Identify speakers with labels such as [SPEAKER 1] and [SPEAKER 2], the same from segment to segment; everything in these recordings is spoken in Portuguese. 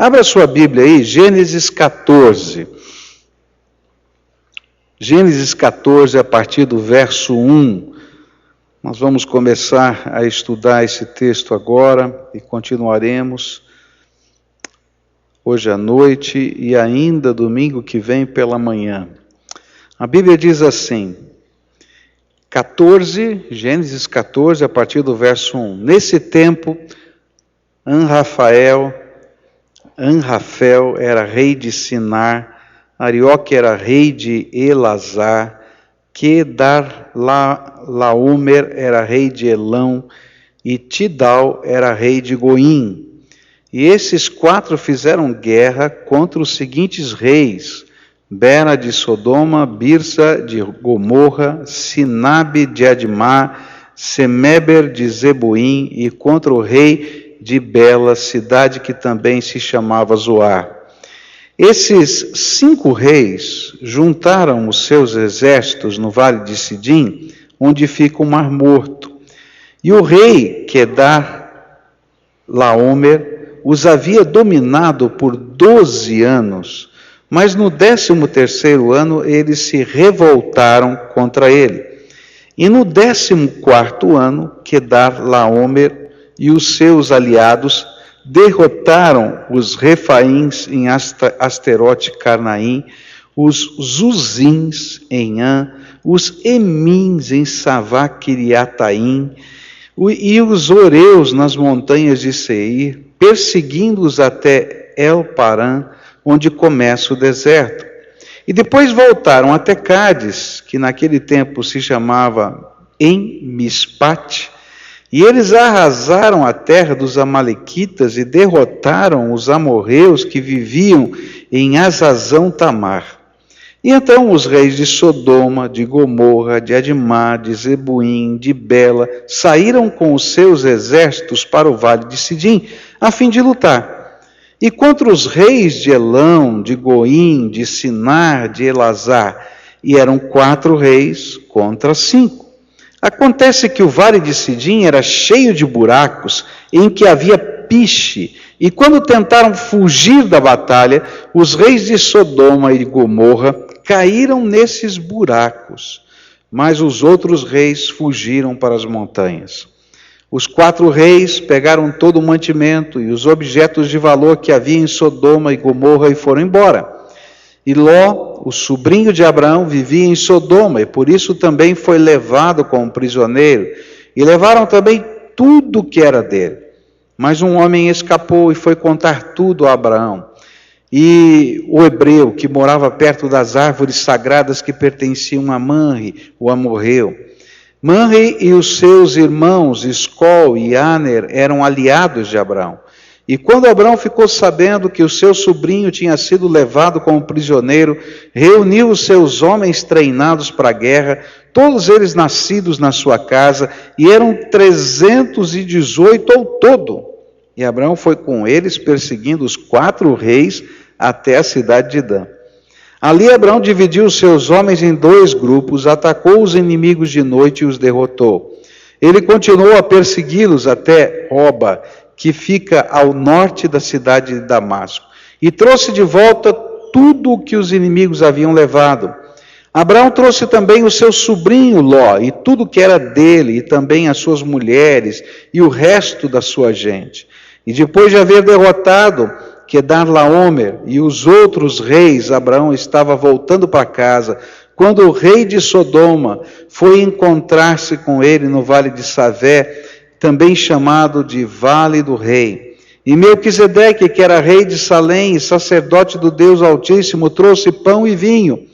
[SPEAKER 1] Abra sua Bíblia aí, Gênesis 14. Gênesis 14, a partir do verso 1. Nós vamos começar a estudar esse texto agora e continuaremos hoje à noite e ainda domingo que vem pela manhã. A Bíblia diz assim, Gênesis 14, a partir do verso 1. Nesse tempo, Anrafel era rei de Sinar, Arioque era rei de Elazar, Quedarlaomer era rei de Elão, e Tidal era rei de Goim. E esses quatro fizeram guerra contra os seguintes reis: Bera de Sodoma, Birsa de Gomorra, Sinabe de Admá, Semeber de Zeboim, e contra o rei de Bela, cidade que também se chamava Zoar. Esses 5 reis juntaram os seus exércitos no vale de Sidim, onde fica o Mar Morto. E o rei Quedarlaomer os havia dominado por 12 anos, mas no 13º ano eles se revoltaram contra ele. E no 14º ano, Quedarlaomer e os seus aliados derrotaram os Refaíns em Asterote Carnaim, os Zuzins em An, os Emins em Savá-Quiriataim, e os Oreus nas montanhas de Seir, perseguindo-os até El-Parã, onde começa o deserto. E depois voltaram até Cádiz, que naquele tempo se chamava En-Mispate, e eles arrasaram a terra dos amalequitas e derrotaram os amorreus que viviam em Azazão-Tamar. E então os reis de Sodoma, de Gomorra, de Admá, de Zeboim, de Bela, saíram com os seus exércitos para o vale de Sidim, a fim de lutar. E contra os reis de Elão, de Goim, de Sinar, de Elazar, e eram 4 reis contra 5. Acontece que o vale de Sidim era cheio de buracos, em que havia piche, e quando tentaram fugir da batalha, os reis de Sodoma e Gomorra caíram nesses buracos, mas os outros reis fugiram para as montanhas. Os 4 reis pegaram todo o mantimento e os objetos de valor que havia em Sodoma e Gomorra e foram embora. E Ló, o sobrinho de Abraão, vivia em Sodoma, e por isso também foi levado como prisioneiro, e levaram também tudo que era dele. Mas um homem escapou e foi contar tudo a Abraão. E o hebreu, que morava perto das árvores sagradas que pertenciam a Manre, o amorreu. Manre e os seus irmãos, Escol e Aner, eram aliados de Abraão. E quando Abraão ficou sabendo que o seu sobrinho tinha sido levado como prisioneiro, reuniu os seus homens treinados para a guerra, todos eles nascidos na sua casa, e eram 318 ao todo. E Abraão foi com eles, perseguindo os 4 reis até a cidade de Dan. Ali Abraão dividiu os seus homens em 2 grupos, atacou os inimigos de noite e os derrotou. Ele continuou a persegui-los até Hoba, que fica ao norte da cidade de Damasco, e trouxe de volta tudo o que os inimigos haviam levado. Abraão trouxe também o seu sobrinho Ló, e tudo que era dele, e também as suas mulheres, e o resto da sua gente. E depois de haver derrotado Quedarlaomer e os outros reis, Abraão estava voltando para casa, quando o rei de Sodoma foi encontrar-se com ele no vale de Savé, também chamado de Vale do Rei. E Melquisedeque, que era rei de Salém e sacerdote do Deus Altíssimo, trouxe pão e vinho.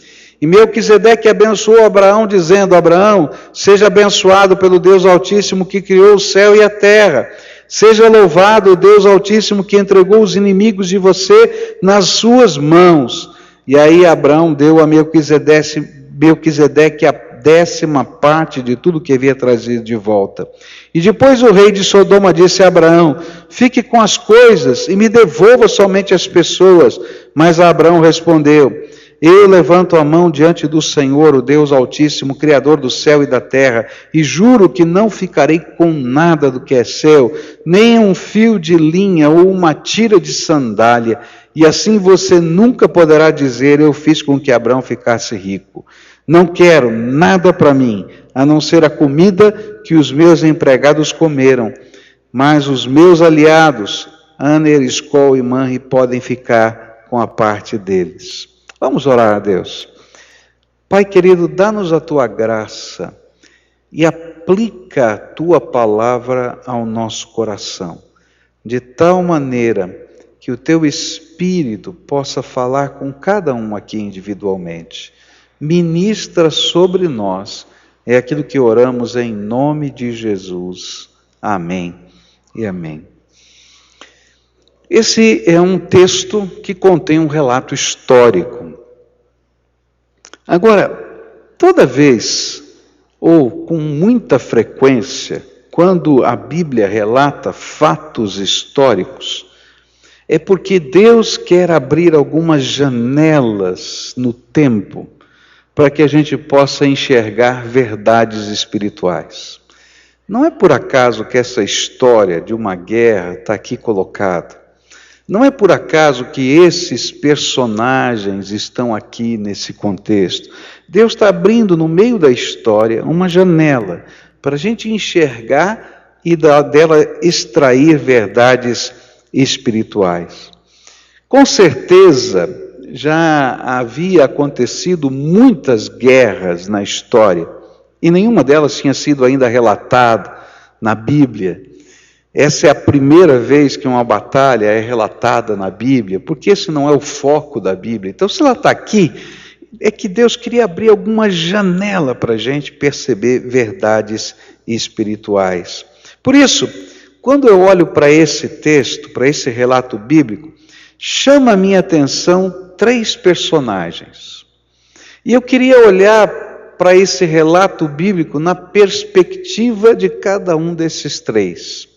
[SPEAKER 1] E Melquisedeque abençoou Abraão, dizendo: Abraão, seja abençoado pelo Deus Altíssimo que criou o céu e a terra. Seja louvado o Deus Altíssimo que entregou os inimigos de você nas suas mãos. E aí Abraão deu a Melquisedeque a 10ª parte de tudo que havia trazido de volta. E depois o rei de Sodoma disse a Abraão: fique com as coisas e me devolva somente as pessoas. Mas Abraão respondeu: Eu levanto a mão diante do Senhor, o Deus Altíssimo, Criador do céu e da terra, e juro que não ficarei com nada do que é seu, nem um fio de linha ou uma tira de sandália, e assim você nunca poderá dizer, eu fiz com que Abraão ficasse rico. Não quero nada para mim, a não ser a comida que os meus empregados comeram, mas os meus aliados, Aner, Escol e Manre, podem ficar com a parte deles. Vamos orar a Deus. Pai querido, dá-nos a Tua graça e aplica a Tua palavra ao nosso coração, de tal maneira que o Teu Espírito possa falar com cada um aqui individualmente. Ministra sobre nós, é aquilo que oramos em nome de Jesus. Amém e amém. Esse é um texto que contém um relato histórico. Agora, toda vez, ou com muita frequência, quando a Bíblia relata fatos históricos, é porque Deus quer abrir algumas janelas no tempo, para que a gente possa enxergar verdades espirituais. Não é por acaso que essa história de uma guerra está aqui colocada. Não é por acaso que esses personagens estão aqui nesse contexto. Deus está abrindo no meio da história uma janela para a gente enxergar e dela extrair verdades espirituais. Com certeza já havia acontecido muitas guerras na história e nenhuma delas tinha sido ainda relatada na Bíblia. Essa é a primeira vez que uma batalha é relatada na Bíblia, porque esse não é o foco da Bíblia. Então, se ela está aqui, é que Deus queria abrir alguma janela para a gente perceber verdades espirituais. Por isso, quando eu olho para esse texto, para esse relato bíblico, chama a minha atenção 3 personagens. E eu queria olhar para esse relato bíblico na perspectiva de cada um desses 3.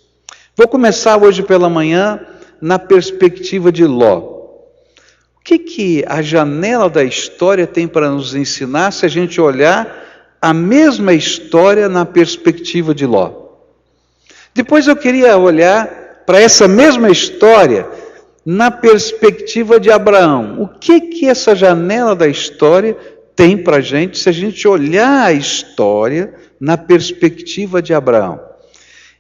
[SPEAKER 1] Vou começar hoje pela manhã na perspectiva de Ló. O que a janela da história tem para nos ensinar se a gente olhar a mesma história na perspectiva de Ló? Depois eu queria olhar para essa mesma história na perspectiva de Abraão. O que essa janela da história tem para a gente se a gente olhar a história na perspectiva de Abraão?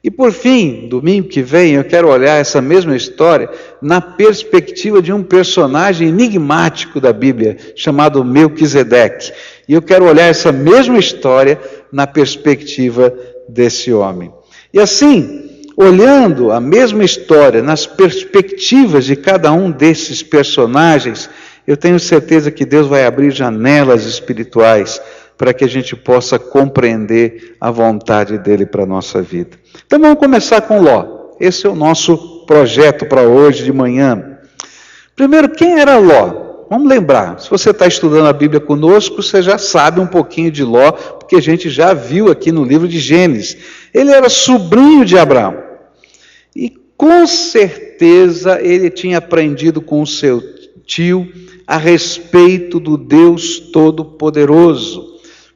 [SPEAKER 1] E por fim, domingo que vem, eu quero olhar essa mesma história na perspectiva de um personagem enigmático da Bíblia, chamado Melquisedeque. E eu quero olhar essa mesma história na perspectiva desse homem. E assim, olhando a mesma história nas perspectivas de cada um desses personagens, eu tenho certeza que Deus vai abrir janelas espirituais para que a gente possa compreender a vontade dele para a nossa vida. Então vamos começar com Ló. Esse é o nosso projeto para hoje de manhã. Primeiro, quem era Ló? Vamos lembrar, se você está estudando a Bíblia conosco, você já sabe um pouquinho de Ló, porque a gente já viu aqui no livro de Gênesis. Ele era sobrinho de Abraão. E com certeza ele tinha aprendido com o seu tio a respeito do Deus Todo-Poderoso.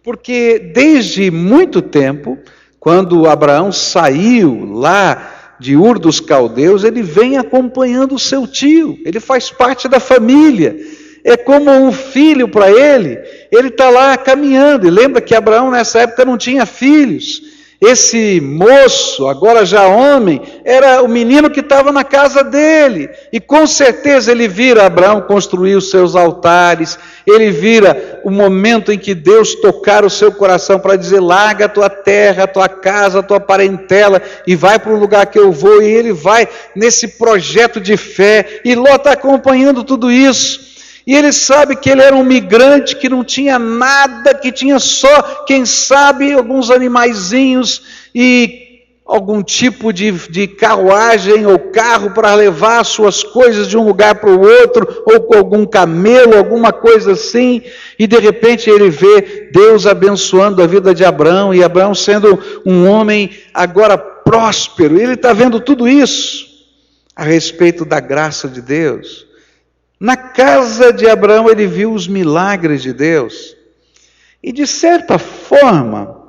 [SPEAKER 1] Porque desde muito tempo, quando Abraão saiu lá de Ur dos Caldeus, ele vem acompanhando o seu tio, ele faz parte da família, é como um filho para ele está lá caminhando. E lembra que Abraão nessa época não tinha filhos. Esse moço, agora já homem, era o menino que estava na casa dele. E com certeza ele vira Abraão construir os seus altares, ele vira o momento em que Deus tocar o seu coração para dizer, larga a tua terra, a tua casa, a tua parentela e vai para o lugar que eu vou. E ele vai nesse projeto de fé, e Ló está acompanhando tudo isso. E ele sabe que ele era um migrante, que não tinha nada, que tinha só, quem sabe, alguns animaizinhos e algum tipo de carruagem ou carro para levar suas coisas de um lugar para o outro, ou com algum camelo, alguma coisa assim. E de repente ele vê Deus abençoando a vida de Abraão, e Abraão sendo um homem agora próspero. E ele está vendo tudo isso a respeito da graça de Deus. Na casa de Abraão ele viu os milagres de Deus. E de certa forma,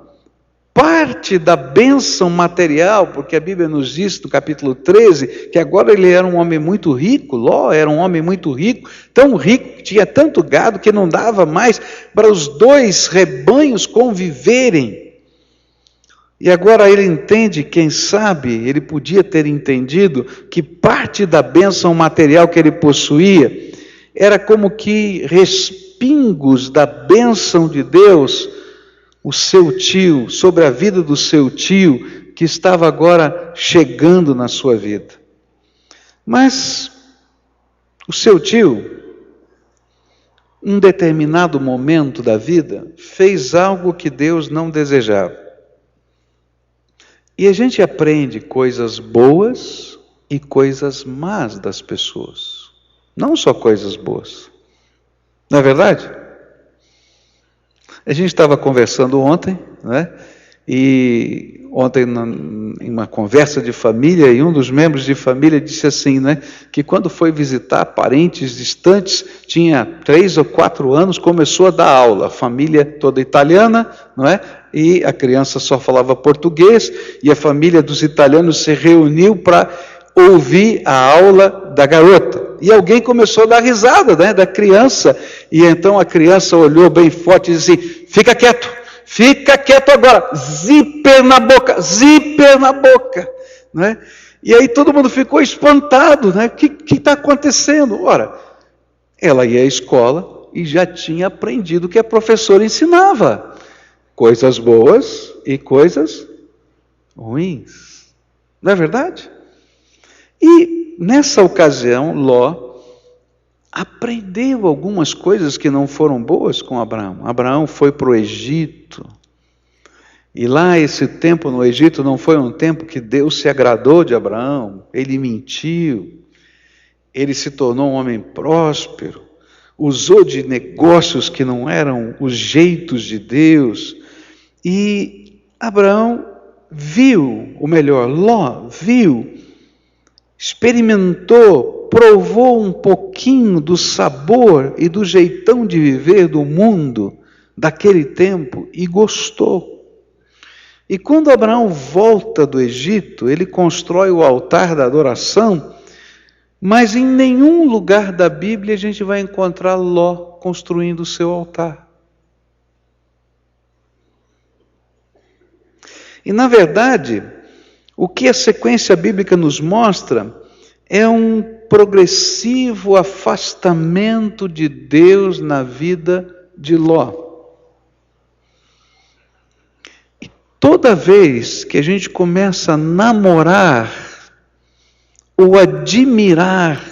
[SPEAKER 1] parte da bênção material, porque a Bíblia nos diz no capítulo 13, que agora ele era um homem muito rico, Ló era um homem muito rico, tão rico, que tinha tanto gado que não dava mais para os dois rebanhos conviverem. E agora ele entende, quem sabe, ele podia ter entendido que parte da bênção material que ele possuía era como que respingos da bênção de Deus, o seu tio, sobre a vida do seu tio, que estava agora chegando na sua vida. Mas o seu tio, em um determinado momento da vida, fez algo que Deus não desejava. E a gente aprende coisas boas e coisas más das pessoas. Não só coisas boas. Não é verdade? A gente estava conversando ontem, né? E ontem em uma conversa de família, e um dos membros de família disse assim, né? Que quando foi visitar parentes distantes, tinha 3 ou 4 anos, começou a dar aula, a família toda italiana, não é? E a criança só falava português, e a família dos italianos se reuniu para ouvir a aula da garota. E alguém começou a dar risada, né, da criança, e então a criança olhou bem forte e disse assim, fica quieto agora, zíper na boca, né? E aí todo mundo ficou espantado, né? O que está acontecendo? Ora, ela ia à escola e já tinha aprendido o que a professora ensinava, coisas boas e coisas ruins, não é verdade? E nessa ocasião, Ló aprendeu algumas coisas que não foram boas com Abraão. Abraão foi para o Egito. E lá esse tempo no Egito não foi um tempo que Deus se agradou de Abraão. Ele mentiu. Ele se tornou um homem próspero. Usou de negócios que não eram os jeitos de Deus. E Abraão viu, ou melhor, Ló viu, experimentou, provou um pouquinho do sabor e do jeitão de viver do mundo daquele tempo e gostou. E quando Abraão volta do Egito, ele constrói o altar da adoração, mas em nenhum lugar da Bíblia a gente vai encontrar Ló construindo o seu altar. E na verdade, o que a sequência bíblica nos mostra é um progressivo afastamento de Deus na vida de Ló. E toda vez que a gente começa a namorar ou admirar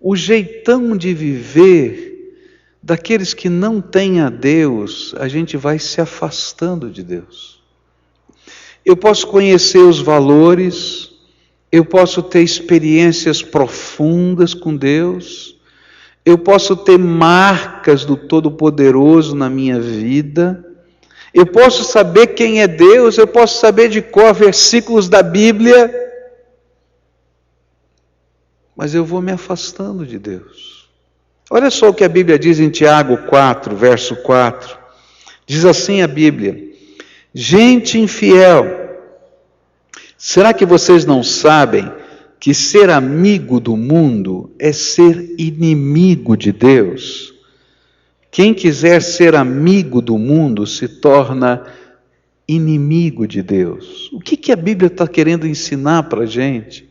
[SPEAKER 1] o jeitão de viver daqueles que não têm a Deus, a gente vai se afastando de Deus. Eu posso conhecer os valores, eu posso ter experiências profundas com Deus, eu posso ter marcas do Todo-Poderoso na minha vida, eu posso saber quem é Deus, eu posso saber de cor versículos da Bíblia, mas eu vou me afastando de Deus. Olha só o que a Bíblia diz em Tiago 4, verso 4. Diz assim a Bíblia: gente infiel, será que vocês não sabem que ser amigo do mundo é ser inimigo de Deus? Quem quiser ser amigo do mundo se torna inimigo de Deus. O que a Bíblia está querendo ensinar para a gente?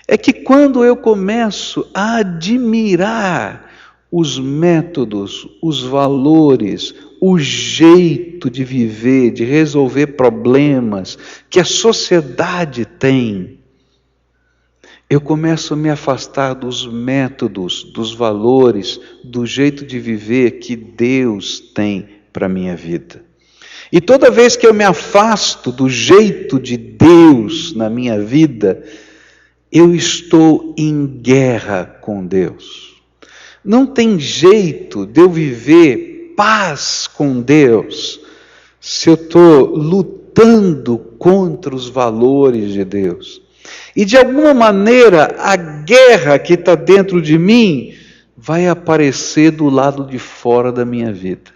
[SPEAKER 1] É que quando eu começo a admirar os métodos, os valores, o jeito de viver, de resolver problemas que a sociedade tem, eu começo a me afastar dos métodos, dos valores, do jeito de viver que Deus tem para a minha vida. E toda vez que eu me afasto do jeito de Deus na minha vida, eu estou em guerra com Deus. Não tem jeito de eu viver paz com Deus se eu estou lutando contra os valores de Deus. E de alguma maneira a guerra que está dentro de mim vai aparecer do lado de fora da minha vida.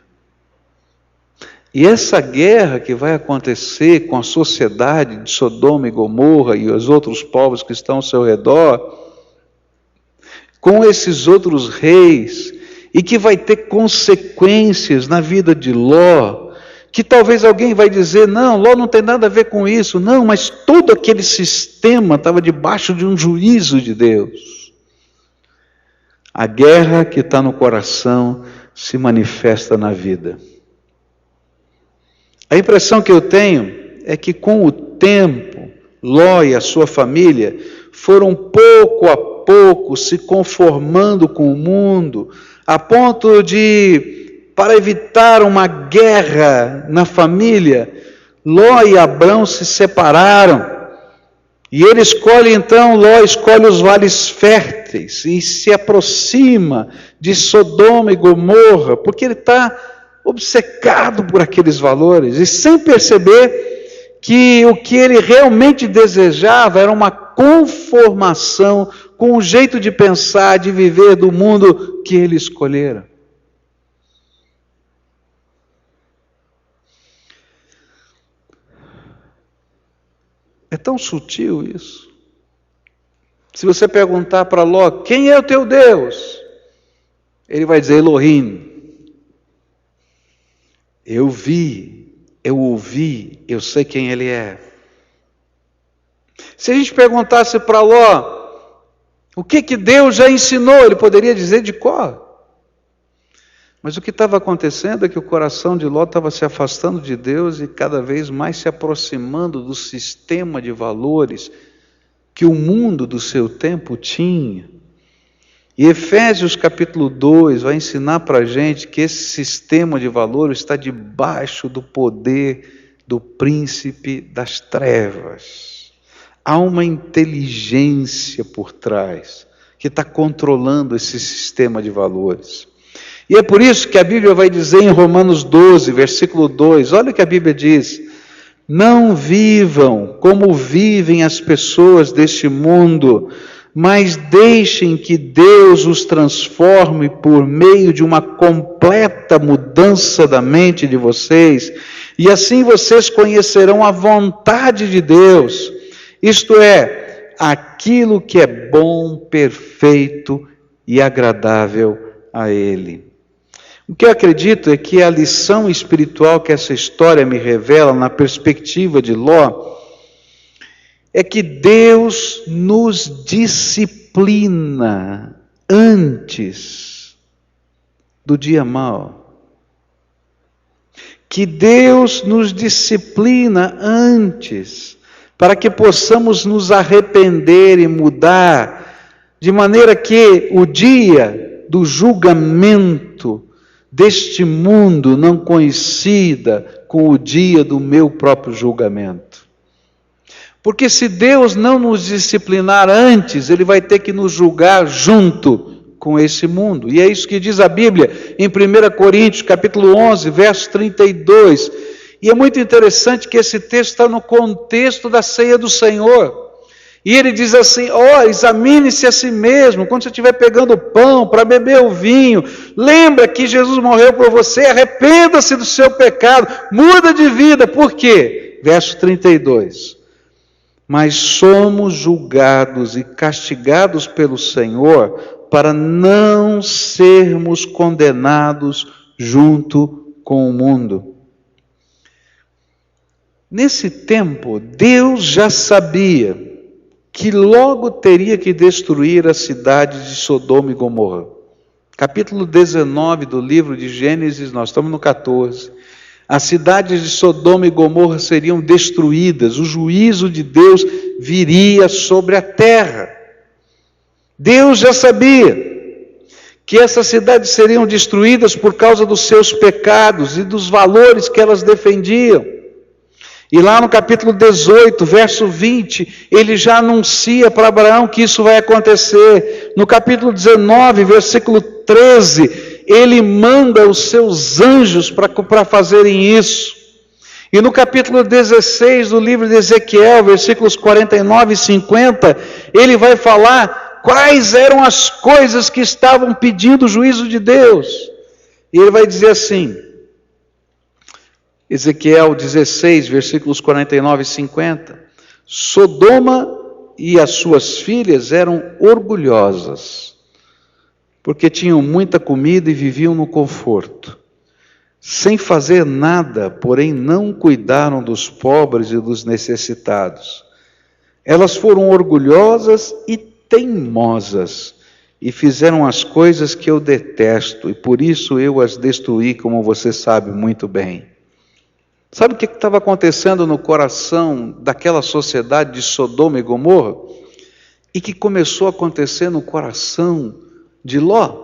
[SPEAKER 1] E essa guerra que vai acontecer com a sociedade de Sodoma e Gomorra e os outros povos que estão ao seu redor, com esses outros reis, e que vai ter consequências na vida de Ló, que talvez alguém vai dizer, não, Ló não tem nada a ver com isso. Não, mas todo aquele sistema estava debaixo de um juízo de Deus. A guerra que está no coração se manifesta na vida. A impressão que eu tenho é que com o tempo, Ló e a sua família foram pouco a pouco se conformando com o mundo, a ponto de, para evitar uma guerra na família, Ló e Abrão se separaram. E ele escolhe então, Ló escolhe os vales férteis e se aproxima de Sodoma e Gomorra, porque ele está obcecado por aqueles valores, e sem perceber que o que ele realmente desejava era uma conformação com o jeito de pensar, de viver do mundo que ele escolhera. É tão sutil isso. Se você perguntar para Ló, quem é o teu Deus? Ele vai dizer Elohim. Eu vi, eu ouvi, eu sei quem ele é. Se a gente perguntasse para Ló, o que Deus já ensinou, ele poderia dizer de cor. Mas o que estava acontecendo é que o coração de Ló estava se afastando de Deus e cada vez mais se aproximando do sistema de valores que o mundo do seu tempo tinha. E Efésios capítulo 2 vai ensinar para a gente que esse sistema de valores está debaixo do poder do príncipe das trevas. Há uma inteligência por trás que está controlando esse sistema de valores. E é por isso que a Bíblia vai dizer em Romanos 12, versículo 2, olha o que a Bíblia diz: não vivam como vivem as pessoas deste mundo, mas deixem que Deus os transforme por meio de uma completa mudança da mente de vocês, e assim vocês conhecerão a vontade de Deus, isto é, aquilo que é bom, perfeito e agradável a Ele. O que eu acredito é que a lição espiritual que essa história me revela na perspectiva de Ló é que Deus nos disciplina antes do dia mau. Que Deus nos disciplina antes, para que possamos nos arrepender e mudar, de maneira que o dia do julgamento deste mundo não coincida com o dia do meu próprio julgamento. Porque se Deus não nos disciplinar antes, Ele vai ter que nos julgar junto com esse mundo. E é isso que diz a Bíblia em 1 Coríntios, capítulo 11, verso 32. E é muito interessante que esse texto está no contexto da ceia do Senhor. E ele diz assim, examine-se a si mesmo, quando você estiver pegando o pão para beber o vinho, lembra que Jesus morreu por você, arrependa-se do seu pecado, muda de vida. Por quê? Verso 32. Mas somos julgados e castigados pelo Senhor para não sermos condenados junto com o mundo. Nesse tempo, Deus já sabia que logo teria que destruir a cidade de Sodoma e Gomorra. Capítulo 19 do livro de Gênesis, nós estamos no 14. As cidades de Sodoma e Gomorra seriam destruídas, o juízo de Deus viria sobre a terra. Deus já sabia que essas cidades seriam destruídas por causa dos seus pecados e dos valores que elas defendiam. E lá no capítulo 18, verso 20, ele já anuncia para Abraão que isso vai acontecer. No capítulo 19, versículo 13, ele manda os seus anjos para fazerem isso. E no capítulo 16 do livro de Ezequiel, versículos 49 e 50, ele vai falar quais eram as coisas que estavam pedindo o juízo de Deus. E ele vai dizer assim, Ezequiel 16, versículos 49 e 50, Sodoma e as suas filhas eram orgulhosas, porque tinham muita comida e viviam no conforto, sem fazer nada, porém não cuidaram dos pobres e dos necessitados. Elas foram orgulhosas e teimosas, e fizeram as coisas que eu detesto, e por isso eu as destruí, como você sabe muito bem. Sabe o que estava acontecendo no coração daquela sociedade de Sodoma e Gomorra? E que começou a acontecer no coração de Ló?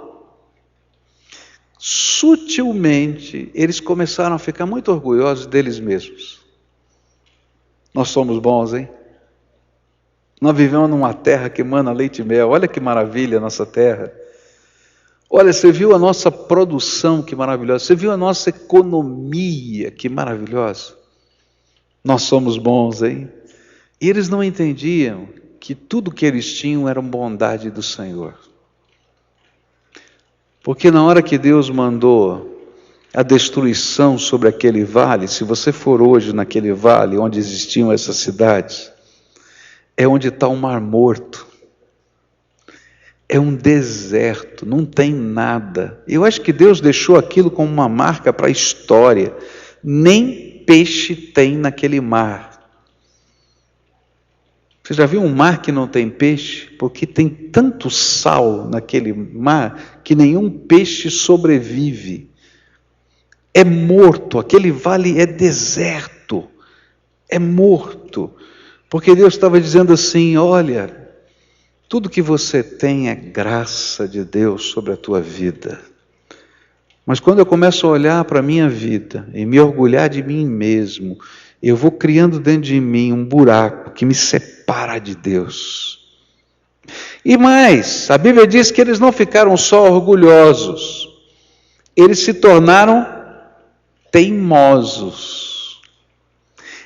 [SPEAKER 1] Sutilmente, eles começaram a ficar muito orgulhosos deles mesmos. Nós somos bons, hein? Nós vivemos numa terra que emana leite e mel. Olha que maravilha a nossa terra. Olha, você viu a nossa produção, que maravilhosa. Você viu a nossa economia, que maravilhosa. Nós somos bons, hein? E eles não entendiam que tudo que eles tinham era bondade do Senhor. Porque na hora que Deus mandou a destruição sobre aquele vale, se você for hoje naquele vale onde existiam essas cidades, é onde está o Mar Morto. É um deserto, não tem nada. Eu acho que Deus deixou aquilo como uma marca para a história. Nem peixe tem naquele mar. Você já viu um mar que não tem peixe? Porque tem tanto sal naquele mar que nenhum peixe sobrevive. É morto, aquele vale é deserto. É morto. Porque Deus estava dizendo assim, olha, tudo que você tem é graça de Deus sobre a tua vida. Mas quando eu começo a olhar para a minha vida e me orgulhar de mim mesmo, eu vou criando dentro de mim um buraco que me separa de Deus. E mais, a Bíblia diz que eles não ficaram só orgulhosos, eles se tornaram teimosos.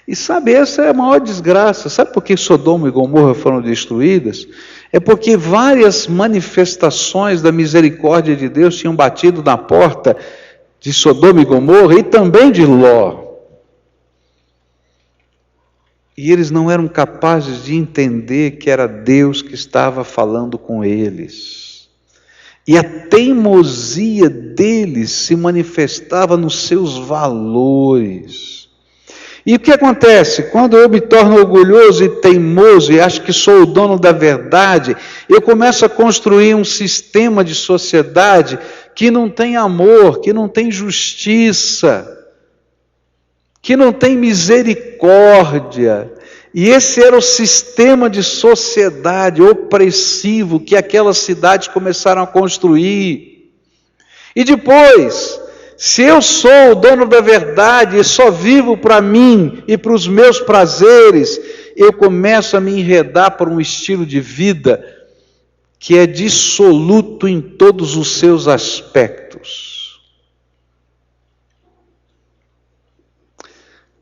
[SPEAKER 1] E sabe, essa é a maior desgraça. Sabe por que Sodoma e Gomorra foram destruídas? É porque várias manifestações da misericórdia de Deus tinham batido na porta de Sodoma e Gomorra e também de Ló. E eles não eram capazes de entender que era Deus que estava falando com eles. E a teimosia deles se manifestava nos seus valores. E o que acontece? Quando eu me torno orgulhoso e teimoso e acho que sou o dono da verdade, eu começo a construir um sistema de sociedade que não tem amor, que não tem justiça, que não tem misericórdia. E esse era o sistema de sociedade opressivo que aquelas cidades começaram a construir. E depois, se eu sou o dono da verdade e só vivo para mim e para os meus prazeres, eu começo a me enredar por um estilo de vida que é dissoluto em todos os seus aspectos.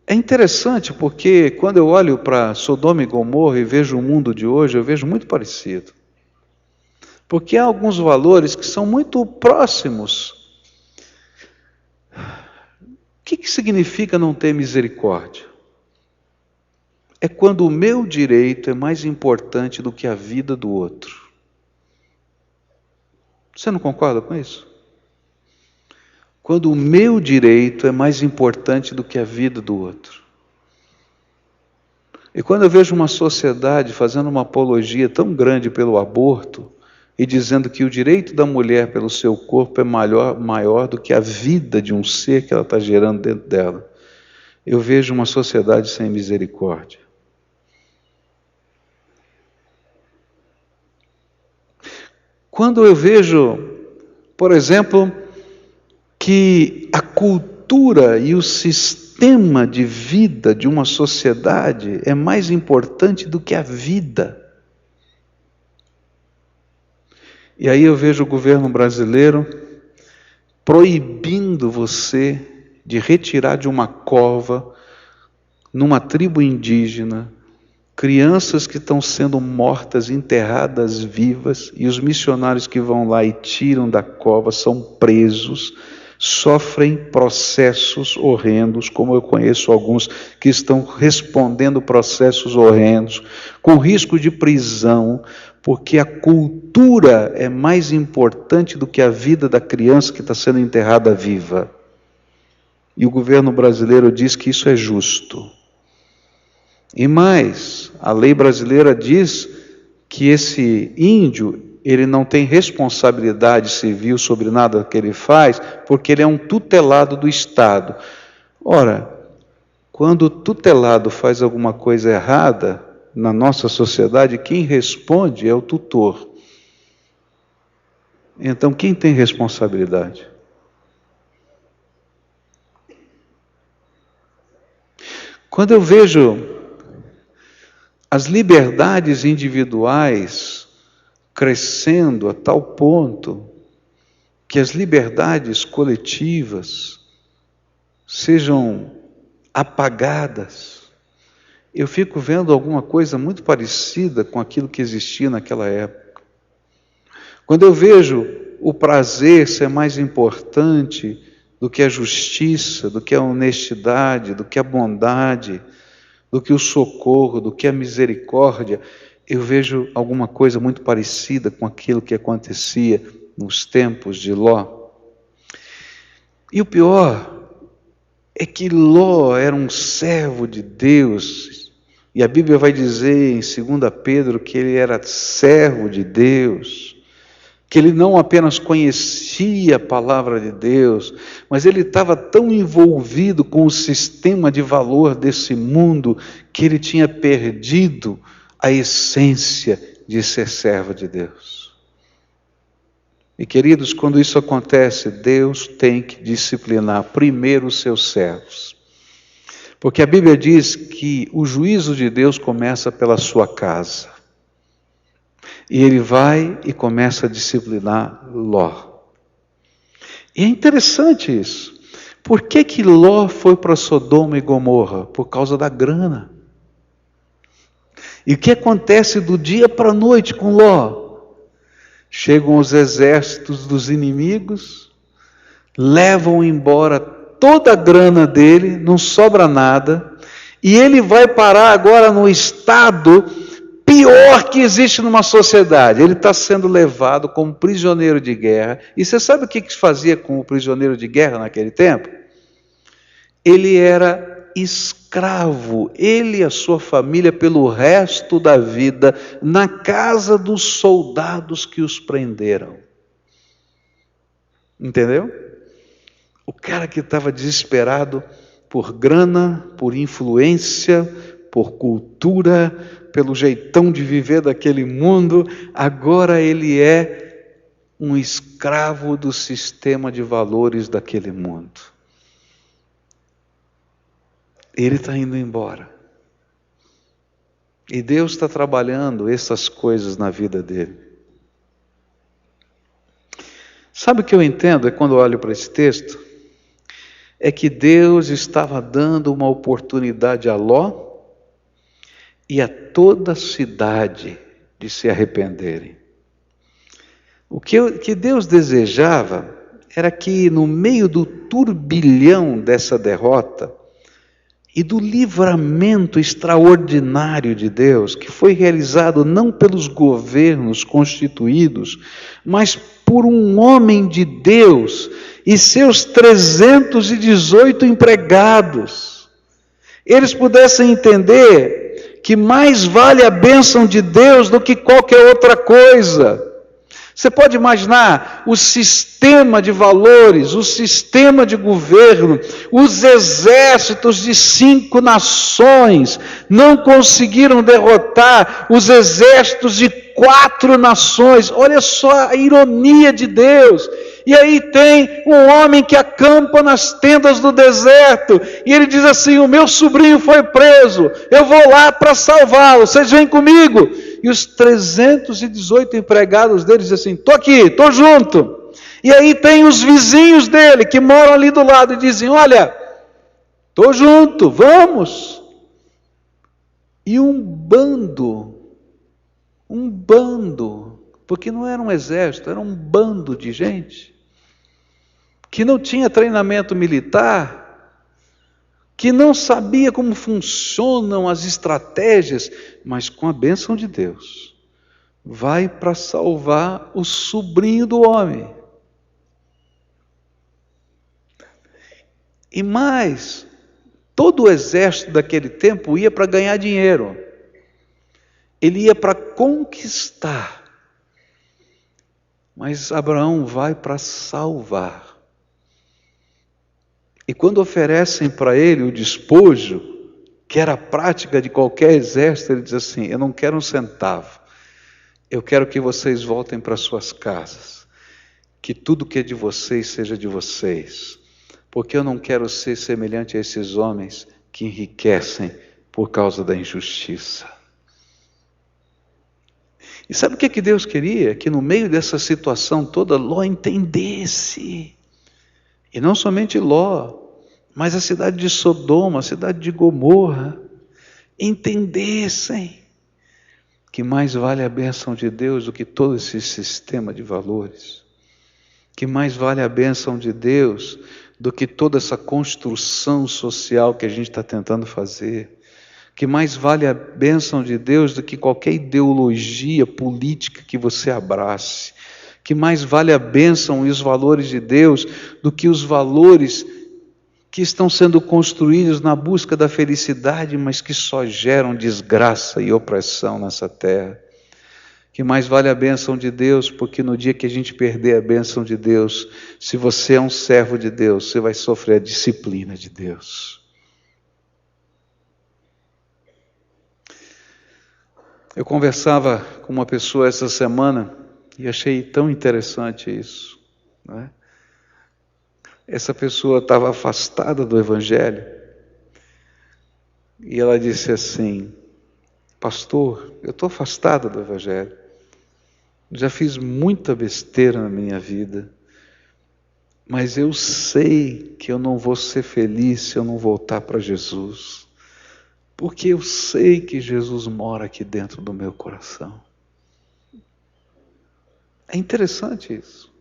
[SPEAKER 1] É interessante porque quando eu olho para Sodoma e Gomorra e vejo o mundo de hoje, eu vejo muito parecido. Porque há alguns valores que são muito próximos. O que significa não ter misericórdia? É quando o meu direito é mais importante do que a vida do outro. Você não concorda com isso? Quando o meu direito é mais importante do que a vida do outro. E quando eu vejo uma sociedade fazendo uma apologia tão grande pelo aborto, e dizendo que o direito da mulher pelo seu corpo é maior do que a vida de um ser que ela está gerando dentro dela, eu vejo uma sociedade sem misericórdia. Quando eu vejo, por exemplo, que a cultura e o sistema de vida de uma sociedade é mais importante do que a vida. E aí eu vejo o governo brasileiro proibindo você de retirar de uma cova, numa tribo indígena, Crianças que estão sendo mortas, enterradas vivas, e os missionários que vão lá e tiram da cova são presos, sofrem processos horrendos, como eu conheço alguns que estão respondendo processos horrendos, com risco de prisão, porque a cultura é mais importante do que a vida da criança que está sendo enterrada viva. E o governo brasileiro diz que isso é justo. E mais, a lei brasileira diz que esse índio, ele não tem responsabilidade civil sobre nada que ele faz, porque ele é um tutelado do Estado. Ora, quando o tutelado faz alguma coisa errada na nossa sociedade, quem responde é o tutor. Então, quem tem responsabilidade? Quando eu vejo as liberdades individuais crescendo a tal ponto que as liberdades coletivas sejam apagadas, eu fico vendo alguma coisa muito parecida com aquilo que existia naquela época. Quando eu vejo o prazer ser mais importante do que a justiça, do que a honestidade, do que a bondade, do que o socorro, do que a misericórdia, eu vejo alguma coisa muito parecida com aquilo que acontecia nos tempos de Ló. E o pior é que Ló era um servo de Deus, e a Bíblia vai dizer em 2 Pedro que ele era servo de Deus, que ele não apenas conhecia a palavra de Deus, mas ele estava tão envolvido com o sistema de valor desse mundo que ele tinha perdido a essência de ser servo de Deus. E queridos, quando isso acontece, Deus tem que disciplinar primeiro os seus servos. Porque a Bíblia diz que o juízo de Deus começa pela sua casa. E ele vai e começa a disciplinar Ló. E é interessante isso. Por que Ló foi para Sodoma e Gomorra? Por causa da grana. E o que acontece do dia para a noite com Ló? Chegam os exércitos dos inimigos, levam embora toda a grana dele, não sobra nada, e ele vai parar agora no estado pior que existe numa sociedade. Ele está sendo levado como prisioneiro de guerra. E você sabe o que se fazia com o prisioneiro de guerra naquele tempo? Ele era escravo, ele e a sua família, pelo resto da vida, na casa dos soldados que os prenderam. Entendeu? O cara que estava desesperado por grana, por influência, por cultura, pelo jeitão de viver daquele mundo, agora ele é um escravo do sistema de valores daquele mundo. Ele está indo embora. E Deus está trabalhando essas coisas na vida dele. Sabe o que eu entendo quando eu olho para esse texto? É que Deus estava dando uma oportunidade a Ló e a toda a cidade de se arrependerem. O que Deus desejava era que no meio do turbilhão dessa derrota e do livramento extraordinário de Deus, que foi realizado não pelos governos constituídos, mas por um homem de Deus e seus 318 empregados, eles pudessem entender que mais vale a bênção de Deus do que qualquer outra coisa. Você pode imaginar o sistema de valores, o sistema de governo, os exércitos de 5 nações não conseguiram derrotar os exércitos de 4 nações. Olha só a ironia de Deus. E aí tem um homem que acampa nas tendas do deserto, e ele diz assim: o meu sobrinho foi preso, eu vou lá para salvá-lo, vocês vêm comigo? E os 318 empregados dele dizem assim: estou aqui, estou junto. E aí tem os vizinhos dele, que moram ali do lado, e dizem: olha, estou junto, vamos. E um bando, porque não era um exército, era um bando de gente, que não tinha treinamento militar, que não sabia como funcionam as estratégias, mas com a bênção de Deus, vai para salvar o sobrinho do homem. E mais, todo o exército daquele tempo ia para ganhar dinheiro. Ele ia para conquistar. Mas Abraão vai para salvar. E quando oferecem para ele o despojo, que era a prática de qualquer exército, ele diz assim: eu não quero um centavo. Eu quero que vocês voltem para suas casas. Que tudo que é de vocês seja de vocês. Porque eu não quero ser semelhante a esses homens que enriquecem por causa da injustiça. E sabe o que Deus queria? Que no meio dessa situação toda, Ló entendesse. E não somente Ló, mas a cidade de Sodoma, a cidade de Gomorra, entendessem que mais vale a bênção de Deus do que todo esse sistema de valores. Que mais vale a bênção de Deus do que toda essa construção social que a gente está tentando fazer. Que mais vale a bênção de Deus do que qualquer ideologia política que você abrace. Que mais vale a bênção e os valores de Deus do que os valores que estão sendo construídos na busca da felicidade, mas que só geram desgraça e opressão nessa terra. Que mais vale a bênção de Deus, porque no dia que a gente perder a bênção de Deus, se você é um servo de Deus, você vai sofrer a disciplina de Deus. Eu conversava com uma pessoa essa semana e achei tão interessante isso, né? Essa pessoa estava afastada do Evangelho e ela disse assim: pastor, eu estou afastada do Evangelho. Já fiz muita besteira na minha vida, mas eu sei que eu não vou ser feliz se eu não voltar para Jesus, porque eu sei que Jesus mora aqui dentro do meu coração. É interessante isso.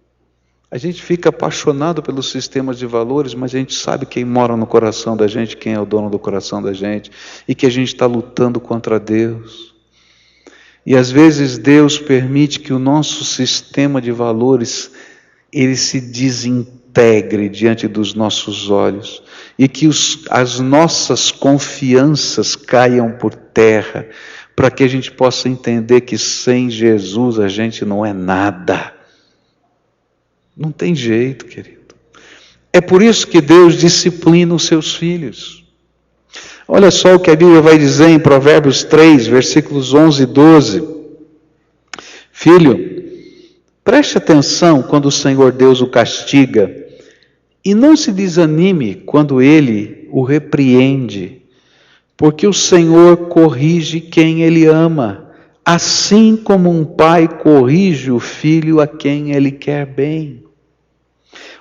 [SPEAKER 1] A gente fica apaixonado pelos sistemas de valores, mas a gente sabe quem mora no coração da gente, quem é o dono do coração da gente, e que a gente está lutando contra Deus. E às vezes Deus permite que o nosso sistema de valores, ele se desintegre diante dos nossos olhos, e que as nossas confianças caiam por terra, para que a gente possa entender que sem Jesus a gente não é nada. Não tem jeito, querido. É por isso que Deus disciplina os seus filhos. Olha só o que a Bíblia vai dizer em Provérbios 3, versículos 11 e 12. Filho, preste atenção quando o Senhor Deus o castiga, e não se desanime quando Ele o repreende, porque o Senhor corrige quem Ele ama, assim como um pai corrige o filho a quem Ele quer bem.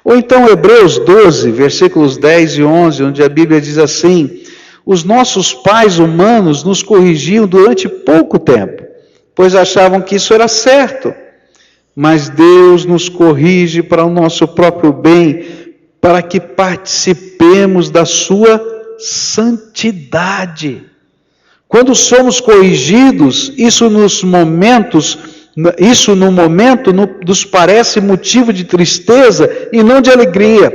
[SPEAKER 1] Ou então Hebreus 12, versículos 10 e 11, onde a Bíblia diz assim: os nossos pais humanos nos corrigiam durante pouco tempo, pois achavam que isso era certo. Mas Deus nos corrige para o nosso próprio bem, para que participemos da sua santidade. Quando somos corrigidos, isso no momento nos parece motivo de tristeza e não de alegria.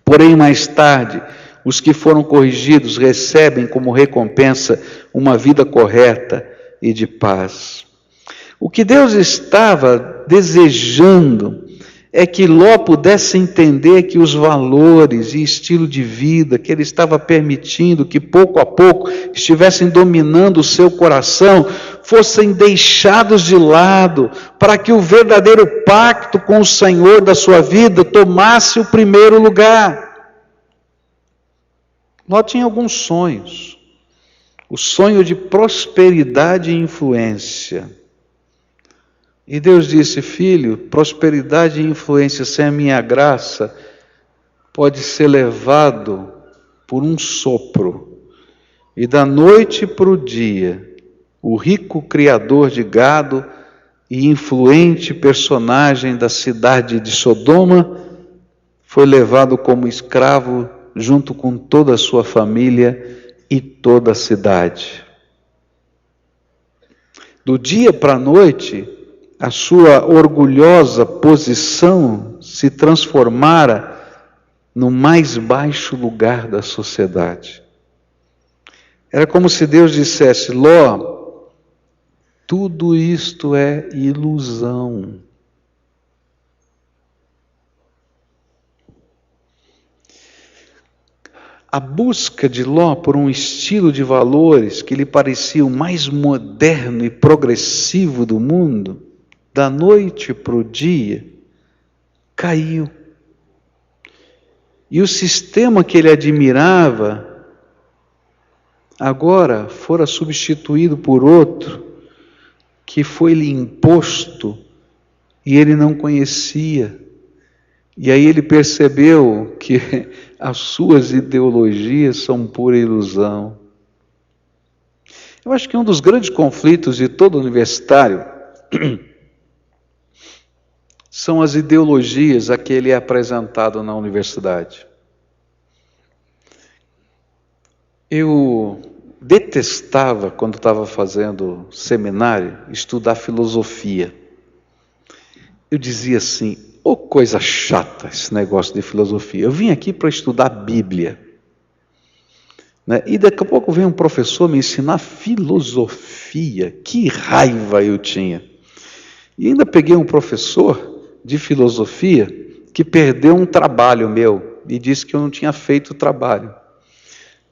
[SPEAKER 1] Porém, mais tarde, os que foram corrigidos recebem como recompensa uma vida correta e de paz. O que Deus estava desejando é que Ló pudesse entender que os valores e estilo de vida que ele estava permitindo que pouco a pouco estivessem dominando o seu coração fossem deixados de lado, para que o verdadeiro pacto com o Senhor da sua vida tomasse o primeiro lugar. Ló tinha alguns sonhos. O sonho de prosperidade e influência. E Deus disse: filho, prosperidade e influência sem a minha graça pode ser levado por um sopro. E da noite para o dia, o rico criador de gado e influente personagem da cidade de Sodoma foi levado como escravo junto com toda a sua família e toda a cidade. Do dia para a noite, a sua orgulhosa posição se transformara no mais baixo lugar da sociedade. Era como se Deus dissesse: Ló, tudo isto é ilusão. A busca de Ló por um estilo de valores que lhe parecia o mais moderno e progressivo do mundo, da noite para o dia, caiu. E o sistema que ele admirava, agora fora substituído por outro, que foi-lhe imposto e ele não conhecia. E aí ele percebeu que as suas ideologias são pura ilusão. Eu acho que um dos grandes conflitos de todo universitário são as ideologias a que ele é apresentado na universidade. Eu detestava, quando estava fazendo seminário, estudar filosofia. Eu dizia assim: ô coisa chata esse negócio de filosofia. Eu vim aqui para estudar a Bíblia. Né? E daqui a pouco vem um professor me ensinar filosofia. Que raiva eu tinha. E ainda peguei um professor de filosofia que perdeu um trabalho meu e disse que eu não tinha feito o trabalho.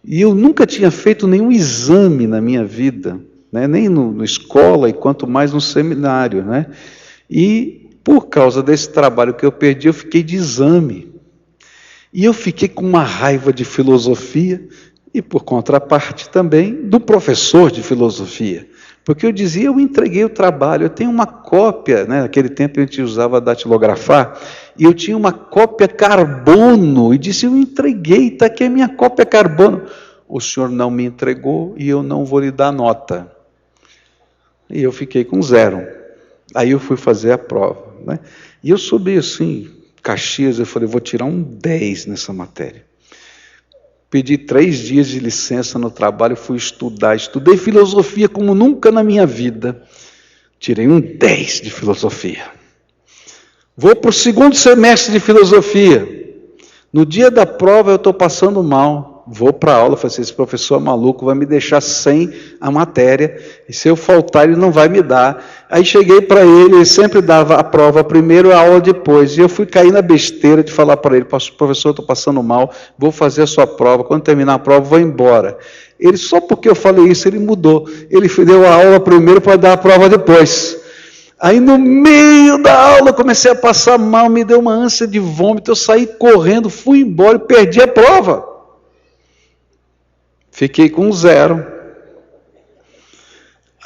[SPEAKER 1] E eu nunca tinha feito nenhum exame na minha vida, né? Nem na escola e quanto mais no seminário. Né? E por causa desse trabalho que eu perdi, eu fiquei de exame. E eu fiquei com uma raiva de filosofia e, por contraparte também, do professor de filosofia. Porque eu dizia: eu entreguei o trabalho, eu tenho uma cópia, né? Naquele tempo a gente usava datilografar, e eu tinha uma cópia carbono, e disse: eu entreguei, está aqui a minha cópia carbono. O senhor não me entregou e eu não vou lhe dar nota. E eu fiquei com 0. Aí eu fui fazer a prova. Né? E eu subi assim, Caxias, eu falei: vou tirar um 10 nessa matéria. Pedi 3 dias de licença no trabalho, fui estudar. Estudei filosofia como nunca na minha vida. Tirei um 10 de filosofia. Vou para o 2º semestre de filosofia. No dia da prova eu estou passando mal. Vou para a aula, falei assim: esse professor é maluco, vai me deixar sem a matéria, e se eu faltar ele não vai me dar. Aí cheguei para ele sempre dava a prova primeiro e a aula depois, e eu fui cair na besteira de falar para ele: professor, estou passando mal, vou fazer a sua prova, quando terminar a prova vou embora. Ele, só porque eu falei isso, ele mudou, ele deu a aula primeiro para dar a prova depois. Aí no meio da aula eu comecei a passar mal, me deu uma ânsia de vômito, eu saí correndo, fui embora e perdi a prova. Fiquei com 0.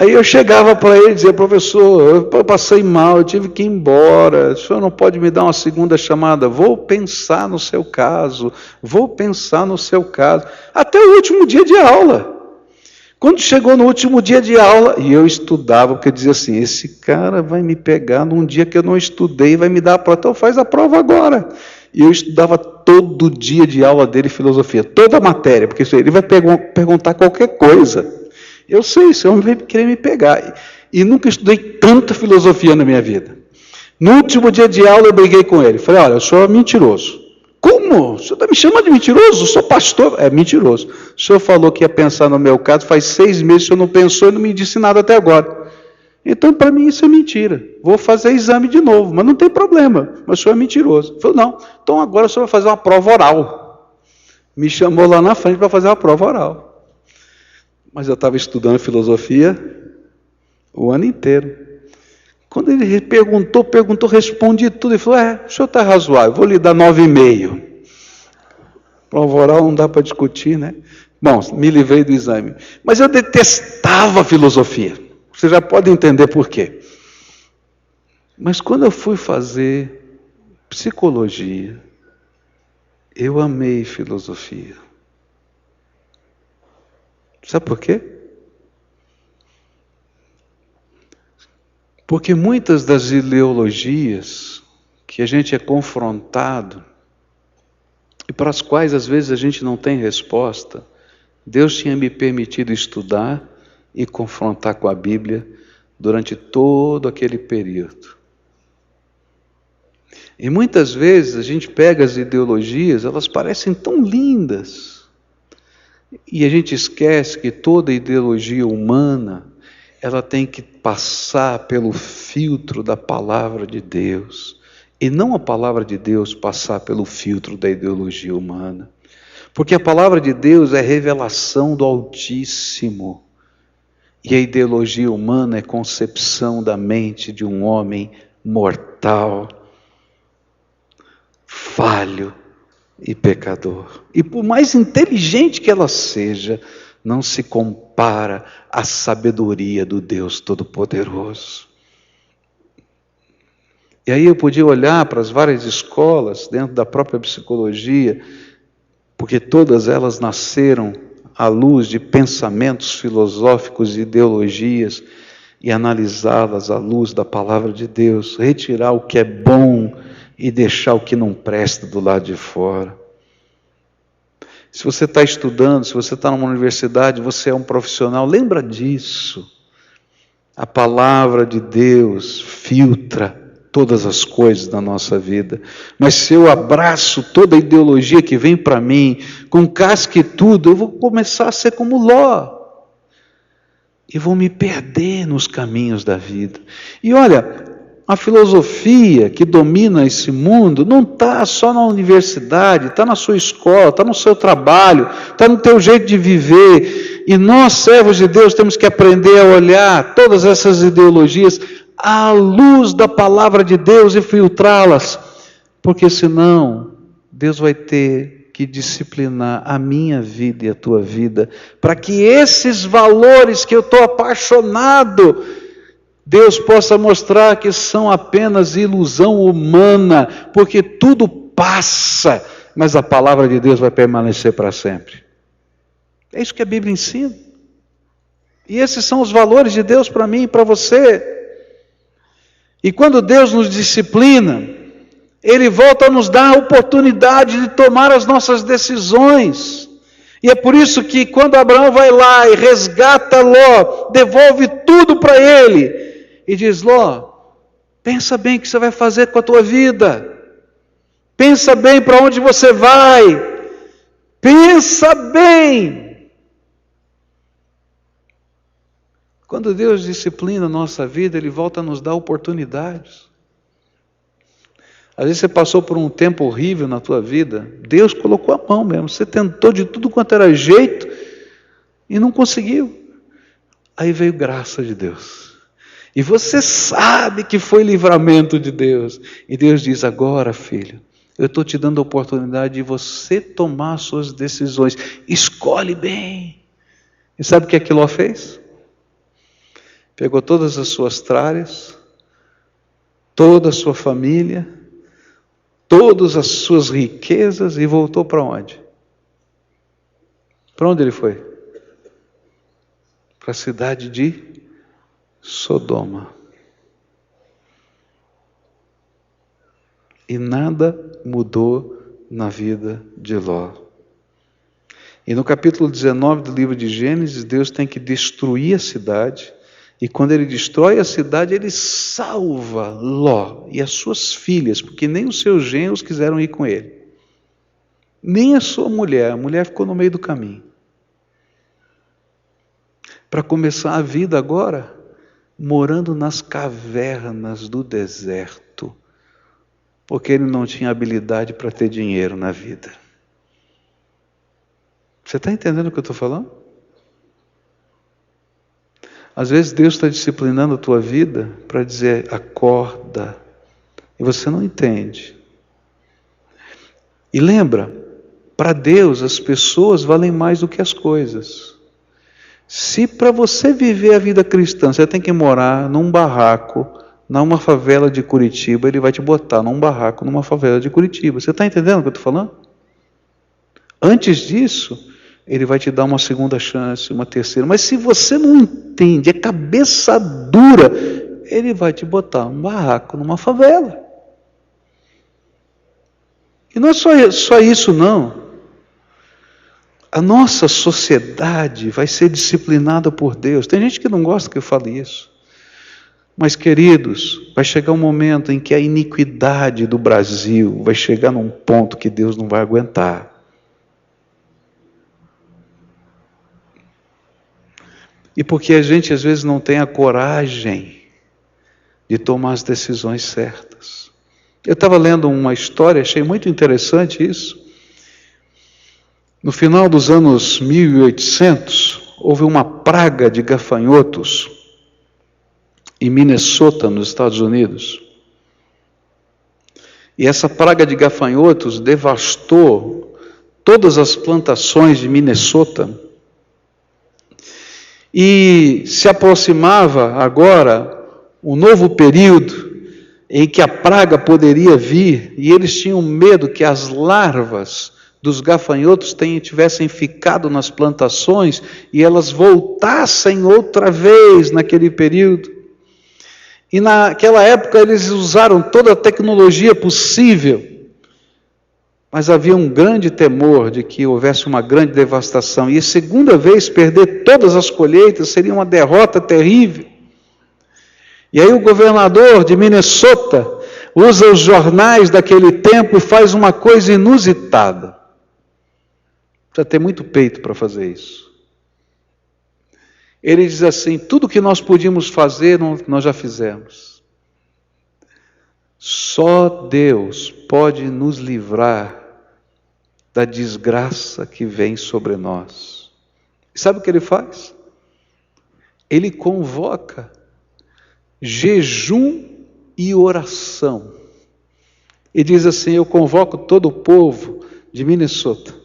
[SPEAKER 1] Aí eu chegava para ele e dizia: professor, eu passei mal, eu tive que ir embora, o senhor não pode me dar uma segunda chamada? Vou pensar no seu caso, vou pensar no seu caso. Até o último dia de aula. Quando chegou no último dia de aula, e eu estudava, porque eu dizia assim: esse cara vai me pegar num dia que eu não estudei e vai me dar a prova, então faz a prova agora. E eu estudava todo dia de aula dele filosofia, toda a matéria, porque ele vai perguntar qualquer coisa. Eu sei, esse homem vai querer me pegar. E nunca estudei tanta filosofia na minha vida. No último dia de aula eu briguei com ele. Falei: olha, o senhor é mentiroso. Como? O senhor está me chamando de mentiroso? Eu sou pastor. É mentiroso. O senhor falou que ia pensar no meu caso, faz 6 meses que o senhor não pensou e não me disse nada até agora. Então, para mim, isso é mentira. Vou fazer exame de novo, mas não tem problema. Mas o senhor é mentiroso. Eu falei: não, então agora o senhor vai fazer uma prova oral. Me chamou lá na frente para fazer uma prova oral. Mas eu estava estudando filosofia o ano inteiro. Quando ele perguntou, respondi tudo. Ele falou: o senhor está razoável, vou lhe dar 9,5. Prova oral não dá para discutir, né? Bom, me livrei do exame. Mas eu detestava filosofia. Você já pode entender por quê. Mas quando eu fui fazer psicologia, eu amei filosofia. Sabe por quê? Porque muitas das ideologias que a gente é confrontado e para as quais às vezes a gente não tem resposta, Deus tinha me permitido estudar e confrontar com a Bíblia durante todo aquele período. E muitas vezes a gente pega as ideologias, elas parecem tão lindas, e a gente esquece que toda ideologia humana, ela tem que passar pelo filtro da palavra de Deus, e não a palavra de Deus passar pelo filtro da ideologia humana. Porque a palavra de Deus é revelação do Altíssimo, e a ideologia humana é concepção da mente de um homem mortal, falho e pecador. E por mais inteligente que ela seja, não se compara à sabedoria do Deus Todo-Poderoso. E aí eu podia olhar para as várias escolas dentro da própria psicologia, porque todas elas nasceram à luz de pensamentos filosóficos e ideologias, e analisá-las à luz da palavra de Deus, retirar o que é bom e deixar o que não presta do lado de fora. Se você está estudando, se você está numa universidade, você é um profissional, lembra disso. A palavra de Deus filtra todas as coisas da nossa vida. Mas se eu abraço toda a ideologia que vem para mim, com casca e tudo, eu vou começar a ser como Ló. E vou me perder nos caminhos da vida. E olha, a filosofia que domina esse mundo não está só na universidade, está na sua escola, está no seu trabalho, está no teu jeito de viver. E nós, servos de Deus, temos que aprender a olhar todas essas ideologias à luz da palavra de Deus e filtrá-las, porque senão Deus vai ter que disciplinar a minha vida e a tua vida, para que esses valores que eu estou apaixonado, Deus possa mostrar que são apenas ilusão humana, porque tudo passa, mas a palavra de Deus vai permanecer para sempre. É isso que a Bíblia ensina. E esses são os valores de Deus para mim e para você. E quando Deus nos disciplina, Ele volta a nos dar a oportunidade de tomar as nossas decisões. E é por isso que quando Abraão vai lá e resgata Ló, devolve tudo para ele, e diz: Ló, pensa bem o que você vai fazer com a tua vida. Pensa bem para onde você vai. Pensa bem. Quando Deus disciplina a nossa vida, Ele volta a nos dar oportunidades. Às vezes você passou por um tempo horrível na tua vida, Deus colocou a mão mesmo, você tentou de tudo quanto era jeito e não conseguiu. Aí veio graça de Deus. E você sabe que foi livramento de Deus. E Deus diz: agora, filho, eu estou te dando a oportunidade de você tomar as suas decisões. Escolhe bem. E sabe o que Ló fez? Pegou todas as suas tralhas, toda a sua família, todas as suas riquezas e voltou para onde? Para onde ele foi? Para a cidade de Sodoma. E nada mudou na vida de Ló. E no capítulo 19 do livro de Gênesis, Deus tem que destruir a cidade. E quando Ele destrói a cidade, Ele salva Ló e as suas filhas, porque nem os seus genros quiseram ir com ele. Nem a sua mulher, a mulher ficou no meio do caminho. Para começar a vida agora, morando nas cavernas do deserto, porque ele não tinha habilidade para ter dinheiro na vida. Você está entendendo o que eu estou falando? Às vezes Deus está disciplinando a tua vida para dizer: acorda, e você não entende. E lembra, para Deus as pessoas valem mais do que as coisas. Se para você viver a vida cristã, você tem que morar num barraco, numa favela de Curitiba, Ele vai te botar num barraco, numa favela de Curitiba. Você está entendendo o que eu estou falando? Antes disso, Ele vai te dar uma segunda chance, uma terceira. Mas se você não entende, é cabeça dura, Ele vai te botar um barraco numa favela. E não é só isso, não. A nossa sociedade vai ser disciplinada por Deus. Tem gente que não gosta que eu fale isso. Mas, queridos, vai chegar um momento em que a iniquidade do Brasil vai chegar num ponto que Deus não vai aguentar. E porque a gente às vezes não tem a coragem de tomar as decisões certas. Eu estava lendo uma história, achei muito interessante isso. No final dos anos 1800, houve uma praga de gafanhotos em Minnesota, nos Estados Unidos. E essa praga de gafanhotos devastou todas as plantações de Minnesota. E se aproximava agora um novo período em que a praga poderia vir, e eles tinham medo que as larvas dos gafanhotos tivessem ficado nas plantações e elas voltassem outra vez naquele período. E naquela época eles usaram toda a tecnologia possível, mas havia um grande temor de que houvesse uma grande devastação. E a segunda vez perder todas as colheitas seria uma derrota terrível. E aí o governador de Minnesota usa os jornais daquele tempo e faz uma coisa inusitada. Precisa ter muito peito para fazer isso. Ele diz assim: tudo que nós podíamos fazer, nós já fizemos. Só Deus pode nos livrar da desgraça que vem sobre nós. E sabe o que ele faz? Ele convoca jejum e oração. Ele diz assim: eu convoco todo o povo de Minnesota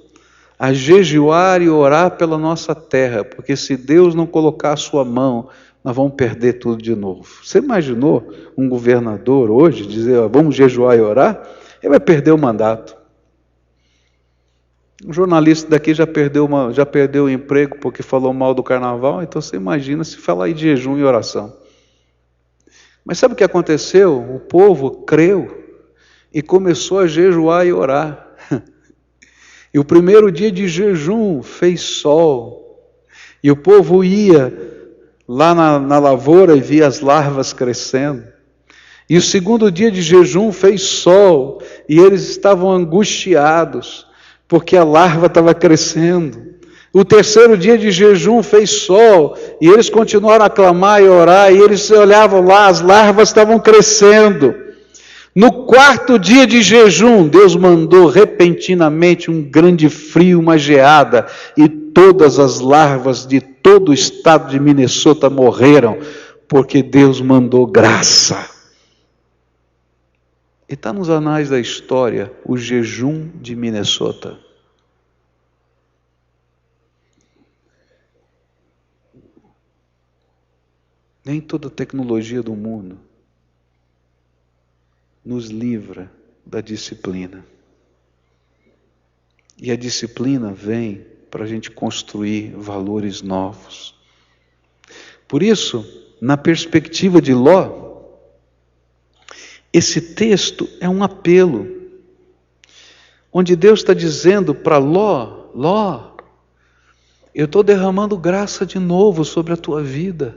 [SPEAKER 1] a jejuar e orar pela nossa terra, porque se Deus não colocar a sua mão, nós vamos perder tudo de novo. Você imaginou um governador hoje dizer: vamos jejuar e orar? Ele vai perder o mandato. Um jornalista daqui já perdeu o emprego porque falou mal do carnaval, então você imagina se falar aí de jejum e oração. Mas sabe o que aconteceu? O povo creu e começou a jejuar e orar. E o primeiro dia de jejum fez sol. E o povo ia lá na lavoura e via as larvas crescendo. E o segundo dia de jejum fez sol. E eles estavam angustiados, porque a larva estava crescendo. O terceiro dia de jejum fez sol. E eles continuaram a clamar e orar. E eles olhavam lá, as larvas estavam crescendo. No quarto dia de jejum, Deus mandou repentinamente um grande frio, uma geada, e todas as larvas de todo o estado de Minnesota morreram, porque Deus mandou graça. E está nos anais da história o jejum de Minnesota. Nem toda a tecnologia do mundo nos livra da disciplina. E a disciplina vem para a gente construir valores novos. Por isso, na perspectiva de Ló, esse texto é um apelo, onde Deus está dizendo para Ló: Ló, eu estou derramando graça de novo sobre a tua vida.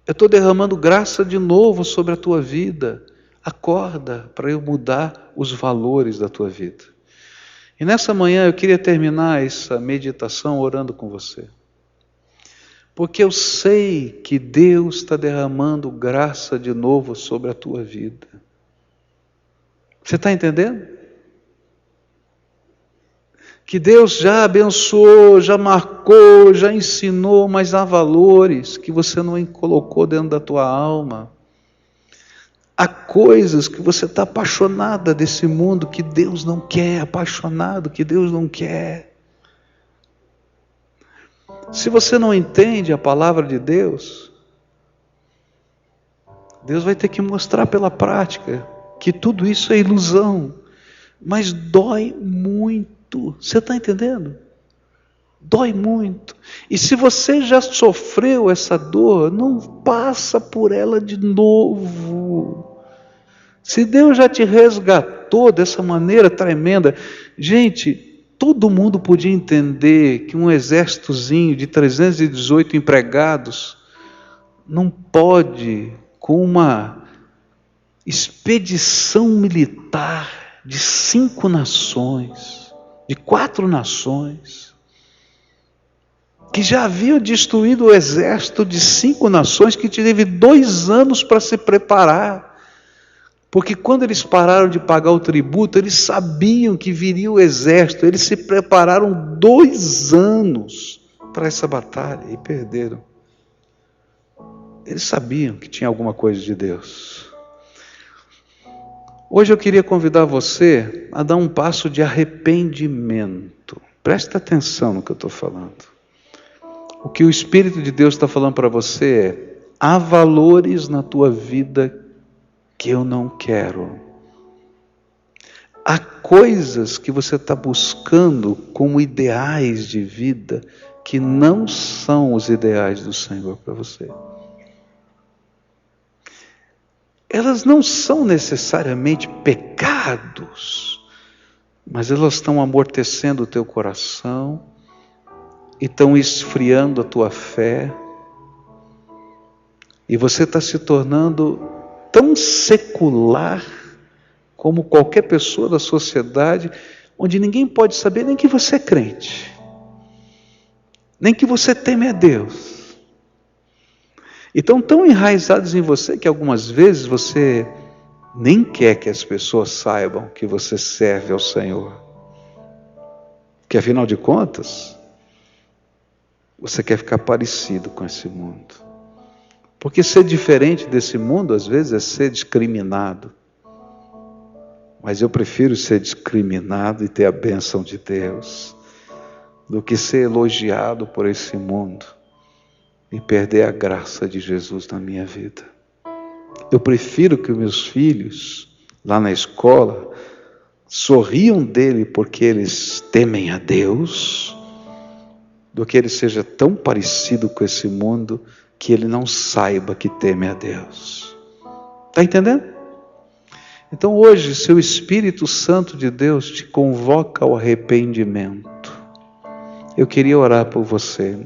[SPEAKER 1] Eu estou derramando graça de novo sobre a tua vida. Acorda para eu mudar os valores da tua vida. E nessa manhã eu queria terminar essa meditação orando com você. Porque eu sei que Deus está derramando graça de novo sobre a tua vida. Você está entendendo? Que Deus já abençoou, já marcou, já ensinou, mas há valores que você não colocou dentro da tua alma. Há coisas que você está apaixonada desse mundo que Deus não quer, apaixonado que Deus não quer. Se você não entende a palavra de Deus, Deus vai ter que mostrar pela prática que tudo isso é ilusão, mas dói muito. Você está entendendo? Dói muito. E se você já sofreu essa dor, não passa por ela de novo. Se Deus já te resgatou dessa maneira tremenda, gente, todo mundo podia entender que um exércitozinho de 318 empregados não pode, com uma expedição militar de 5 nações, de 4 nações, que já haviam destruído o exército de 5 nações, que teve 2 anos para se preparar. Porque quando eles pararam de pagar o tributo, eles sabiam que viria o exército, eles se prepararam 2 anos para essa batalha e perderam. Eles sabiam que tinha alguma coisa de Deus. Hoje eu queria convidar você a dar um passo de arrependimento. Presta atenção no que eu estou falando. O que o Espírito de Deus está falando para você é: há valores na tua vida que eu não quero. Há coisas que você está buscando como ideais de vida que não são os ideais do Senhor para você. Elas não são necessariamente pecados, mas elas estão amortecendo o teu coração e estão esfriando a tua fé, e você está se tornando tão secular como qualquer pessoa da sociedade, onde ninguém pode saber nem que você é crente, nem que você teme a Deus. E estão tão enraizados em você que algumas vezes você nem quer que as pessoas saibam que você serve ao Senhor. Porque afinal de contas, você quer ficar parecido com esse mundo. Porque ser diferente desse mundo, às vezes, é ser discriminado. Mas eu prefiro ser discriminado e ter a bênção de Deus, do que ser elogiado por esse mundo e perder a graça de Jesus na minha vida. Eu prefiro que os meus filhos, lá na escola, sorriam dele porque eles temem a Deus, do que ele seja tão parecido com esse mundo que ele não saiba que teme a Deus. Está entendendo? Então hoje, se o Espírito Santo de Deus te convoca ao arrependimento, eu queria orar por você.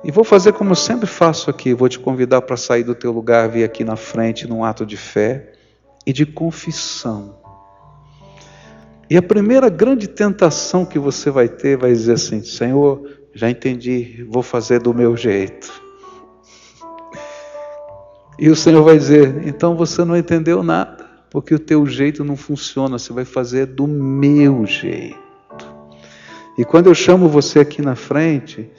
[SPEAKER 1] E vou fazer como eu sempre faço aqui, vou te convidar para sair do teu lugar, vir aqui na frente num ato de fé e de confissão. E a primeira grande tentação que você vai ter, vai dizer assim: Senhor, já entendi, vou fazer do meu jeito. E o Senhor vai dizer: então você não entendeu nada, porque o teu jeito não funciona, você vai fazer do meu jeito. E quando eu chamo você aqui na frente,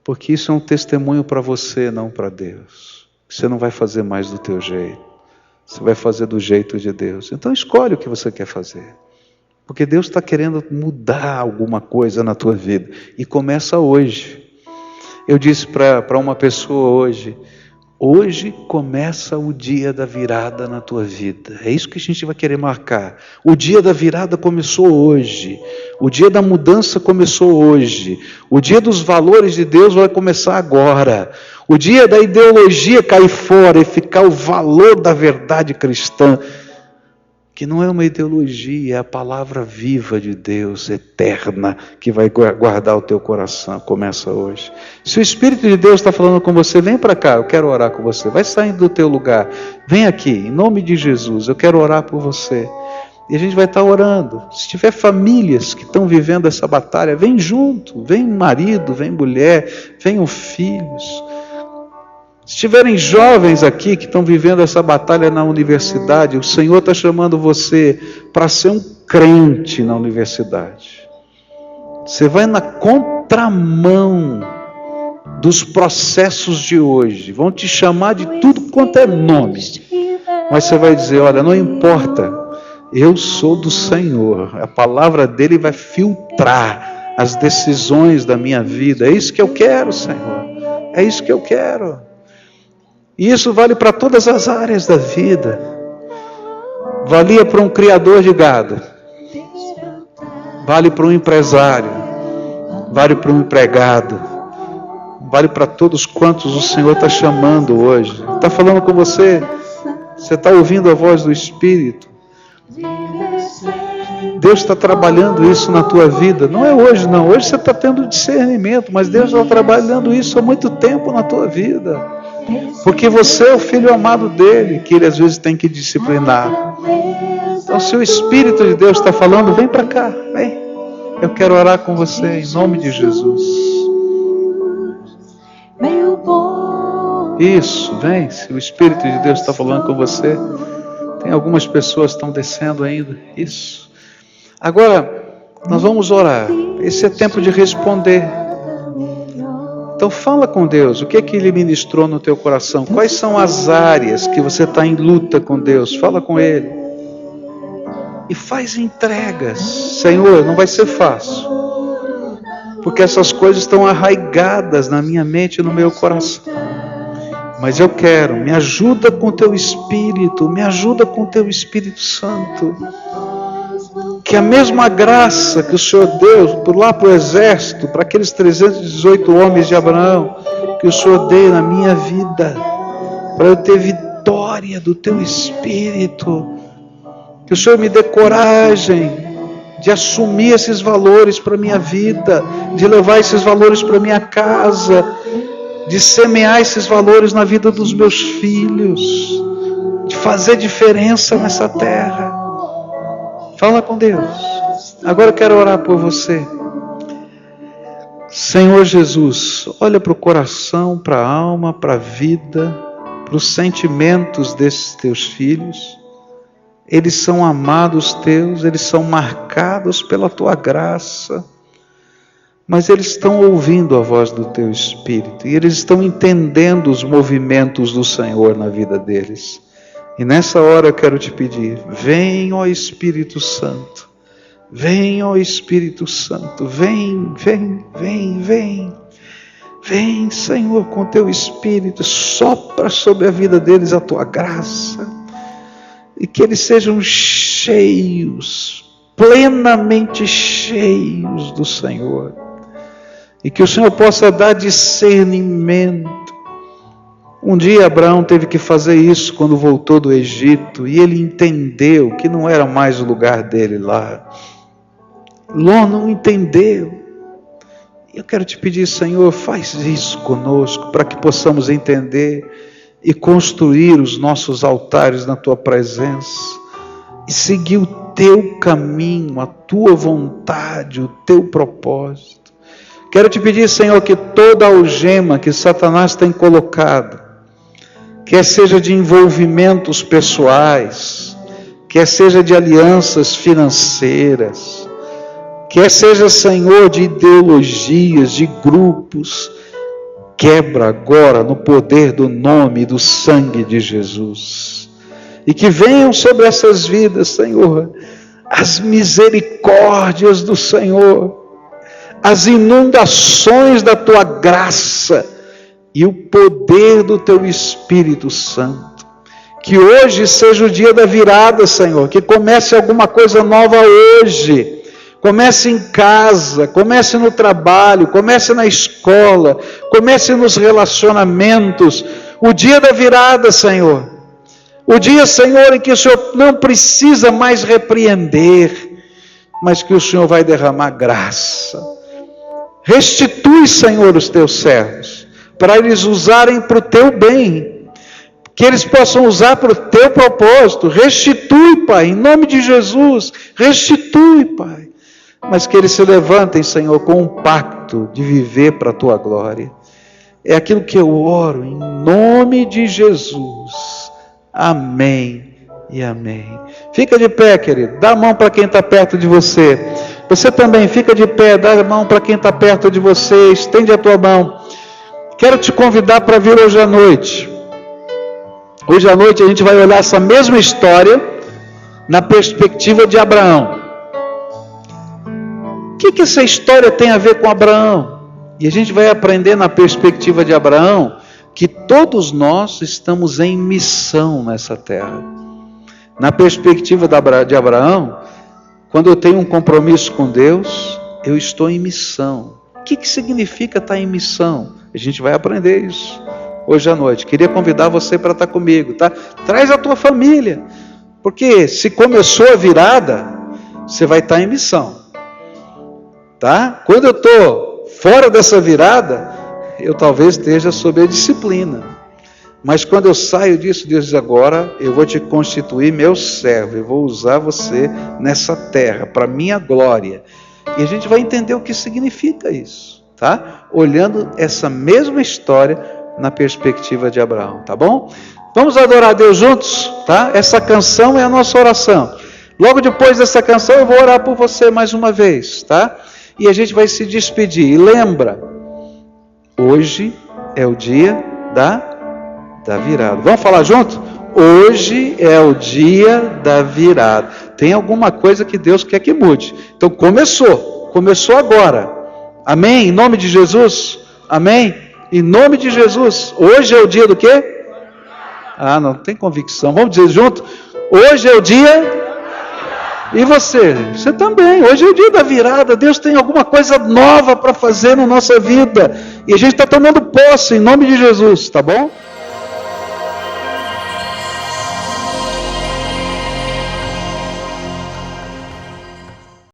[SPEAKER 1] porque isso é um testemunho para você, não para Deus. Você não vai fazer mais do teu jeito, você vai fazer do jeito de Deus. Então escolhe o que você quer fazer, porque Deus está querendo mudar alguma coisa na tua vida, e começa hoje. Eu disse para uma pessoa hoje começa o dia da virada na tua vida. É isso que a gente vai querer marcar. O dia da virada começou hoje. O dia da mudança começou hoje. O dia dos valores de Deus vai começar agora. O dia da ideologia cair fora e ficar o valor da verdade cristã, que não é uma ideologia, é a palavra viva de Deus, eterna, que vai guardar o teu coração. Começa hoje. Se o Espírito de Deus está falando com você, vem para cá, eu quero orar com você. Vai saindo do teu lugar, vem aqui, em nome de Jesus, eu quero orar por você. E a gente vai estar orando. Se tiver famílias que estão vivendo essa batalha, vem junto, vem marido, vem mulher, venham filhos. Se tiverem jovens aqui que estão vivendo essa batalha na universidade, o Senhor está chamando você para ser um crente na universidade. Você vai na contramão dos processos de hoje. Vão te chamar de tudo quanto é nome. Mas você vai dizer: olha, não importa, eu sou do Senhor. A palavra dele vai filtrar as decisões da minha vida. É isso que eu quero, Senhor. É isso que eu quero. E isso vale para todas as áreas da vida. Valia para um criador de gado, vale para um empresário, vale para um empregado, vale para todos quantos o Senhor está chamando hoje. Está falando com você, você está ouvindo a voz do Espírito. Deus está trabalhando isso na tua vida. Não é hoje não, hoje você está tendo discernimento, mas Deus está trabalhando isso há muito tempo na tua vida. Porque você é o filho amado dele, que ele às vezes tem que disciplinar. Então se o Espírito de Deus está falando, vem para cá, vem. Eu quero orar com você em nome de Jesus. Isso, vem. Se o Espírito de Deus está falando com você, tem algumas pessoas que estão descendo ainda. Isso. Agora, nós vamos orar. Esse é tempo de responder. Então fala com Deus. O que é que Ele ministrou no teu coração? Quais são as áreas que você está em luta com Deus? Fala com Ele. E faz entregas. Senhor, não vai ser fácil. Porque essas coisas estão arraigadas na minha mente e no meu coração. Mas eu quero, me ajuda com o teu Espírito, me ajuda com o teu Espírito Santo. Que a mesma graça que o Senhor deu lá para o exército, para aqueles 318 homens de Abraão, que o Senhor deu na minha vida, para eu ter vitória do teu Espírito. Que o Senhor me dê coragem de assumir esses valores para a minha vida, de levar esses valores para a minha casa, de semear esses valores na vida dos meus filhos, de fazer diferença nessa terra. Fala com Deus. Agora eu quero orar por você. Senhor Jesus, olha para o coração, para a alma, para a vida, para os sentimentos desses teus filhos. Eles são amados teus, eles são marcados pela tua graça. Mas eles estão ouvindo a voz do teu Espírito. E eles estão entendendo os movimentos do Senhor na vida deles. E nessa hora eu quero te pedir, vem, ó Espírito Santo, vem, ó Espírito Santo, vem, vem, vem, vem, vem, Senhor, com teu Espírito, sopra sobre a vida deles a tua graça, e que eles sejam cheios, plenamente cheios do Senhor, e que o Senhor possa dar discernimento. Um dia Abraão teve que fazer isso quando voltou do Egito, e ele entendeu que não era mais o lugar dele lá. Ló não entendeu. Eu quero te pedir, Senhor, faz isso conosco, para que possamos entender e construir os nossos altares na tua presença, e seguir o teu caminho, a tua vontade, o teu propósito. Quero te pedir, Senhor, que toda algema que Satanás tem colocado, quer seja de envolvimentos pessoais, quer seja de alianças financeiras, quer seja, Senhor, de ideologias, de grupos, quebra agora no poder do nome e do sangue de Jesus. E que venham sobre essas vidas, Senhor, as misericórdias do Senhor, as inundações da tua graça, e o poder do teu Espírito Santo. Que hoje seja o dia da virada, Senhor. Que comece alguma coisa nova hoje. Comece em casa, comece no trabalho, comece na escola, comece nos relacionamentos. O dia da virada, Senhor. O dia, Senhor, em que o Senhor não precisa mais repreender, mas que o Senhor vai derramar graça. Restitui, Senhor, os teus servos, para eles usarem para o teu bem, que eles possam usar para o teu propósito. Restitui, Pai, em nome de Jesus, restitui, Pai, mas que eles se levantem, Senhor, com um pacto de viver para a tua glória. É aquilo que eu oro, em nome de Jesus, amém e amém. Fica de pé, querido, dá a mão para quem está perto de você. Você também fica de pé, dá a mão para quem está perto de você, estende a tua mão. Quero te convidar para vir hoje à noite. Hoje à noite a gente vai olhar essa mesma história na perspectiva de Abraão. O que essa história tem a ver com Abraão? E a gente vai aprender na perspectiva de Abraão que todos nós estamos em missão nessa terra. Na perspectiva de Abraão, quando eu tenho um compromisso com Deus, eu estou em missão. que significa estar em missão? A gente vai aprender isso hoje à noite. Queria convidar você para estar comigo, tá? Traz a tua família, porque se começou a virada, você vai estar em missão, tá? Quando eu estou fora dessa virada, eu talvez esteja sob a disciplina, mas quando eu saio disso, Deus diz: agora eu vou te constituir meu servo, eu vou usar você nessa terra, para minha glória. E a gente vai entender o que significa isso, tá? Olhando essa mesma história na perspectiva de Abraão, tá bom? Vamos adorar a Deus juntos, tá? Essa canção é a nossa oração. Logo depois dessa canção eu vou orar por você mais uma vez, tá? E a gente vai se despedir. E lembra, hoje é o dia da virada. Vamos falar junto? Hoje é o dia da virada. Tem alguma coisa que Deus quer que mude. Então começou agora. Amém? Em nome de Jesus? Amém? Em nome de Jesus. Hoje é o dia do quê? Ah, não tem convicção. Vamos dizer junto? Hoje é o dia... E você? Você também. Hoje é o dia da virada. Deus tem alguma coisa nova para fazer na nossa vida. E a gente está tomando posse em nome de Jesus, tá bom?